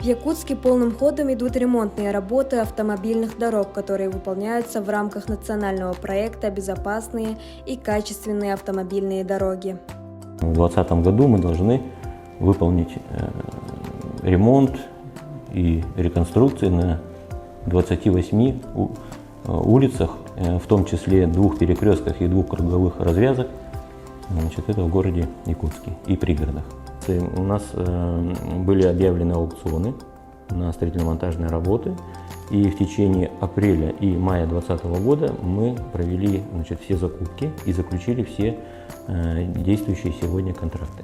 В Якутске полным ходом идут ремонтные работы автомобильных дорог, которые выполняются в рамках национального проекта «Безопасные и качественные автомобильные дороги». В 2020 году мы должны выполнить ремонт и реконструкции на 28 улицах, в том числе 2 перекрестках и 2 круговых развязок. Это в городе Якутске и пригородах. У нас были объявлены аукционы на строительно-монтажные работы, и в течение апреля и мая 2020 года мы провели все закупки и заключили все действующие сегодня контракты.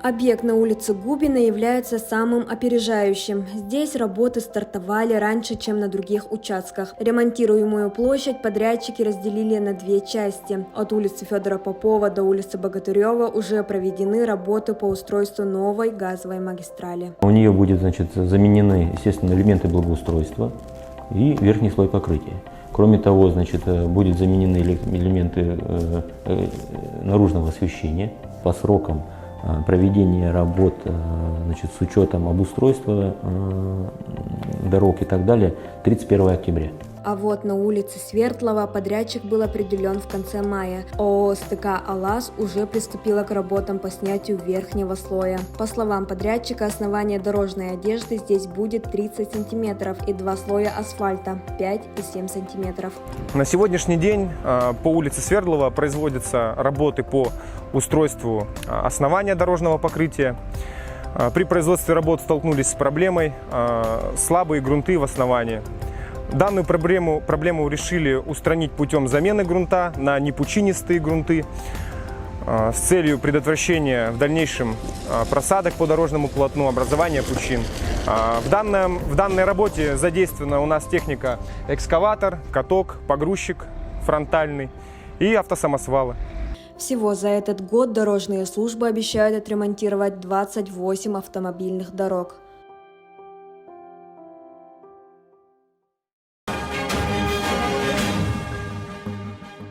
Объект на улице Губина является самым опережающим. Здесь работы стартовали раньше, чем на других участках. Ремонтируемую площадь подрядчики разделили на 2 части. От улицы Федора Попова до улицы Богатырева уже проведены работы по устройству новой газовой магистрали. У нее будет, заменены, естественно, элементы благоустройства и верхний слой покрытия. Кроме того, будут заменены элементы наружного освещения по срокам проведения работ с учетом обустройства дорог и так далее 31 октября. А вот на улице Свердлова подрядчик был определен в конце мая. ООО «СТК Алас» уже приступила к работам по снятию верхнего слоя. По словам подрядчика, основание дорожной одежды здесь будет 30 сантиметров и 2 слоя асфальта 5 и 7 сантиметров. На сегодняшний день по улице Свердлова производятся работы по устройству основания дорожного покрытия. При производстве работ столкнулись с проблемой слабые грунты в основании. Данную проблему решили устранить путем замены грунта на непучинистые грунты с целью предотвращения в дальнейшем просадок по дорожному полотну, образования пучин. В данной работе задействована у нас техника экскаватор, каток, погрузчик фронтальный и автосамосвалы. Всего за этот год дорожные службы обещают отремонтировать 28 автомобильных дорог.